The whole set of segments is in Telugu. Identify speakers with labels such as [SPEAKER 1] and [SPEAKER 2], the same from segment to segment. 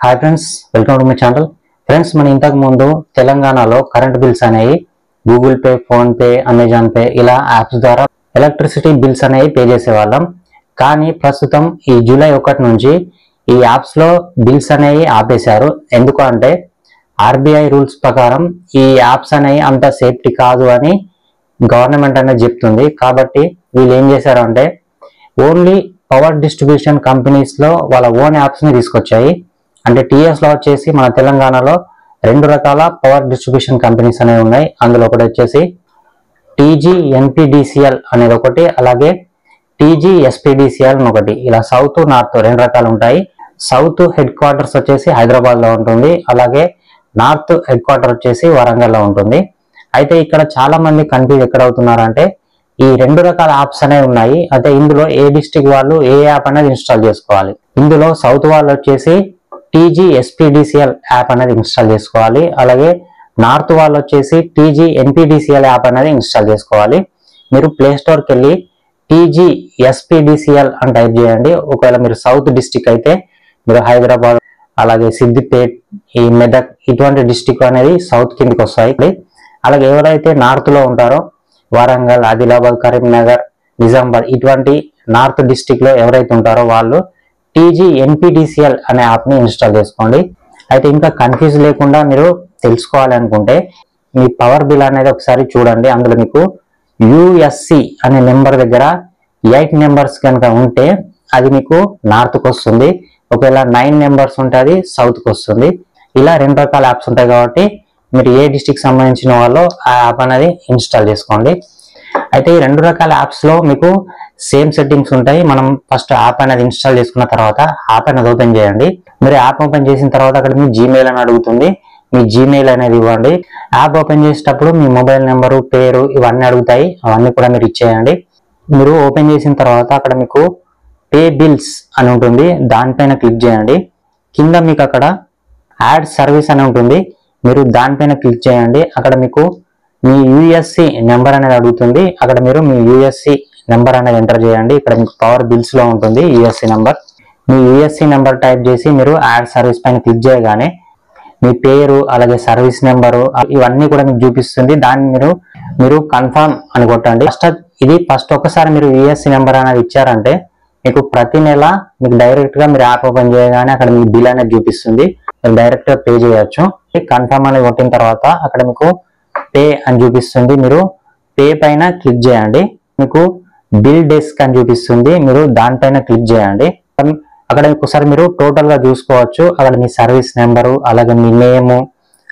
[SPEAKER 1] Hi friends, welcome to my channel. Friends, మన ఇంతకు ముందు తెలంగాణలో కరెంట్ బిల్స్ అనేవి Google pay, phone pay, Amazon pay ఇలా యాప్స్ ద్వారా ఎలక్ట్రిసిటీ బిల్స్ అనేవి పే చేసేవాళ్ళం. కానీ ప్రస్తుతం ఈ జూలై 1 నుంచి ఈ యాప్స్ లో బిల్స్ అనేవి ఆపేశారు. ఎందుకు అంటే ఆర్బీఐ రూల్స్ ప్రకారం ఈ యాప్స్ అనేవి అంత సేఫ్టీ కాదు అని గవర్నమెంట్ అనేది చెప్తుంది. కాబట్టి వీళ్ళు ఏం చేశారంటే ఓన్లీ పవర్ డిస్ట్రిబ్యూషన్ కంపెనీస్ లో వాళ్ళ ఓన్ యాప్స్ ని తీసుకొచ్చాయి. అంటే టీఎస్ లో వచ్చేసి మన తెలంగాణలో 2 రకాల పవర్ డిస్ట్రిబ్యూషన్ కంపెనీస్ అనేవి ఉన్నాయి. అందులో ఒకటి వచ్చేసి టీజీ ఎన్పిడిసిఎల్ అనేది ఒకటి, అలాగే టీజీ ఎస్పిడిసిఎల్ అని ఒకటి. ఇలా సౌత్ నార్త్ 2 రకాలు ఉంటాయి. సౌత్ హెడ్ క్వార్టర్స్ వచ్చేసి హైదరాబాద్ లో ఉంటుంది, అలాగే నార్త్ హెడ్ క్వార్టర్ వచ్చేసి వరంగల్ లో ఉంటుంది. అయితే ఇక్కడ చాలా మంది కన్ఫ్యూజ్ ఎక్కడ అవుతున్నారంటే ఈ 2 రకాల యాప్స్ అనేవి ఉన్నాయి. అయితే ఇందులో ఏ డిస్ట్రిక్ట్ వాళ్ళు ఏ యాప్ అనేది ఇన్స్టాల్ చేసుకోవాలి. ఇందులో సౌత్ వాళ్ళు వచ్చేసి టీజీ ఎస్పిడిసిఎల్ యాప్ అనేది ఇన్స్టాల్ చేసుకోవాలి, అలాగే నార్త్ వాళ్ళు వచ్చేసి టీజీ ఎన్పిడిసిఎల్ యాప్ అనేది ఇన్స్టాల్ చేసుకోవాలి. మీరు ప్లే స్టోర్కి వెళ్ళి టీజీ ఎస్పిడిసిఎల్ అని టైప్ చేయండి. ఒకవేళ మీరు సౌత్ డిస్ట్రిక్ట్ అయితే మీరు హైదరాబాద్, అలాగే సిద్దిపేట్, ఈ మెదక్ ఇటువంటి డిస్ట్రిక్ట్ అనేది సౌత్ కిందకి వస్తాయి. అలాగే ఎవరైతే నార్త్ లో ఉంటారో వరంగల్, ఆదిలాబాద్, కరీంనగర్, నిజామాబాద్ ఇటువంటి నార్త్ డిస్ట్రిక్ట్ లో ఎవరైతే ఉంటారో వాళ్ళు టీజీ ఎన్పిడిసిఎల్ అనే యాప్ ని ఇన్స్టాల్ చేసుకోండి. అయితే ఇంకా కన్ఫ్యూజ్ లేకుండా మీరు తెలుసుకోవాలి అనుకుంటే మీ పవర్ బిల్ అనేది ఒకసారి చూడండి. అందులో మీకు యుఎస్సి అనే నెంబర్ దగ్గర 8 నెంబర్స్ కనుక ఉంటే అది మీకు నార్త్ కు వస్తుంది. ఒకవేళ 9 నెంబర్స్ ఉంటే అది సౌత్ కు వస్తుంది. ఇలా 2 రకాల యాప్స్ ఉంటాయి. కాబట్టి మీరు ఏ డిస్ట్రిక్ట్ సంబంధించిన వాళ్ళు ఆ యాప్ అనేది ఇన్స్టాల్ చేసుకోండి. అయితే ఈ 2 రకాల యాప్స్ లో మీకు సేమ్ సెట్టింగ్స్ ఉంటాయి. మనం ఫస్ట్ యాప్ అనేది ఇన్స్టాల్ చేసుకున్న తర్వాత యాప్ అనేది ఓపెన్ చేయండి. మీరు యాప్ ఓపెన్ చేసిన తర్వాత అక్కడ మీ జీమెయిల్ అని అడుగుతుంది. మీ జీమెయిల్ అనేది ఇవ్వండి. యాప్ ఓపెన్ చేసేటప్పుడు మీ మొబైల్ నెంబరు, పేరు ఇవన్నీ అడుగుతాయి. అవన్నీ కూడా మీరు ఇచ్చేయండి. మీరు ఓపెన్ చేసిన తర్వాత అక్కడ మీకు పే బిల్స్ అని ఉంటుంది, దానిపైన క్లిక్ చేయండి. కింద మీకు అక్కడ యాడ్ సర్వీస్ అని ఉంటుంది, మీరు దానిపైన క్లిక్ చేయండి. అక్కడ మీకు మీ యుఎస్సి నెంబర్ అనేది అడుగుతుంది. అక్కడ మీరు మీ యుఎస్సి నెంబర్ అనేది ఎంటర్ చేయండి. ఇక్కడ మీకు పవర్ బిల్స్ లో ఉంటుంది యుఎస్సి నెంబర్. మీ యుఎస్సి నెంబర్ టైప్ చేసి మీరు యాడ్ సర్వీస్ పైన క్లిక్ చేయగానే మీ పేరు, అలాగే సర్వీస్ నెంబరు ఇవన్నీ కూడా మీకు చూపిస్తుంది. దాన్ని మీరు కన్ఫర్మ్ అని కొట్టండి. ఫస్ట్ ఒకసారి మీరు యుఎస్సి నెంబర్ అనేది ఇచ్చారంటే మీకు ప్రతి నెల మీకు డైరెక్ట్ గా మీరు యాప్ ఓపెన్ చేయగానే అక్కడ మీకు బిల్ అనేది చూపిస్తుంది. మీరు డైరెక్ట్ గా పే చేయొచ్చు. కన్ఫర్మ్ అని కొట్టిన తర్వాత అక్కడ మీకు పే అని చూపిస్తుంది. మీరు పే పైన క్లిక్ చేయండి. మీకు బిల్ డెస్క్ అని చూపిస్తుంది, మీరు దానిపైన క్లిక్ చేయండి. అక్కడ ఒకసారి మీరు టోటల్ గా చూసుకోవచ్చు. అక్కడ మీ సర్వీస్ నెంబరు, అలాగే మీ నేము,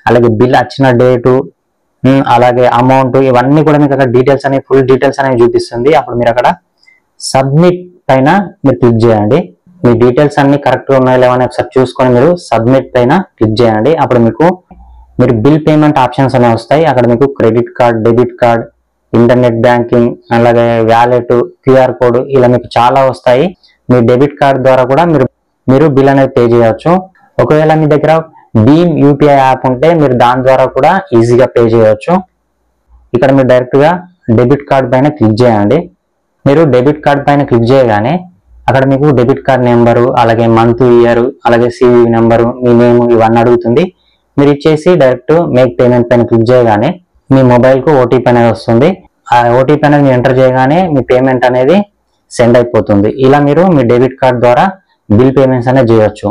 [SPEAKER 1] అలాగే బిల్ వచ్చిన డేటు, అలాగే అమౌంట్ ఇవన్నీ కూడా మీకు అక్కడ డీటెయిల్స్ అనేవి ఫుల్ డీటెయిల్స్ అనేవి చూపిస్తుంది. అప్పుడు మీరు అక్కడ సబ్మిట్ పైన మీరు క్లిక్ చేయండి. మీ డీటెయిల్స్ అన్ని కరెక్ట్ గా ఉన్నాయో లేవని ఒకసారి చూసుకొని మీరు సబ్మిట్ పైన క్లిక్ చేయండి. అప్పుడు మీరు బిల్ పేమెంట్ ఆప్షన్స్ అనేవి వస్తాయి. అక్కడ మీకు credit card, debit card, internet banking, అలాగే వ్యాలెట్, క్యూఆర్ కోడ్ ఇలా మీకు చాలా వస్తాయి. మీ డెబిట్ కార్డ్ ద్వారా కూడా మీరు బిల్ అనేది పే చేయవచ్చు. ఒకవేళ మీ దగ్గర భీమ్ యూపీఐ యాప్ ఉంటే మీరు దాని ద్వారా కూడా ఈజీగా పే చేయవచ్చు. ఇక్కడ మీరు డైరెక్ట్ గా డెబిట్ కార్డ్ పైన క్లిక్ చేయండి. మీరు డెబిట్ కార్డ్ పైన క్లిక్ చేయగానే అక్కడ మీకు డెబిట్ కార్డ్ నెంబరు, అలాగే మంత్, ఇయర్, అలాగే సివి నెంబరు, మీ నేమ్ ఇవన్నీ అడుగుతుంది. మీరు ఇచ్చేసి డైరెక్ట్ మేక్ పేమెంట్ పైన క్లిక్ చేయగానే మీ మొబైల్ కు ఓటీపీ అనేది వస్తుంది. ఆ ఓటీపీ అనేది మీరు ఎంటర్ చేయగానే మీ పేమెంట్ అనేది సెండ్ అయిపోతుంది. ఇలా మీరు మీ డెబిట్ కార్డ్ ద్వారా బిల్ పేమెంట్స్ అనేది చేయొచ్చు.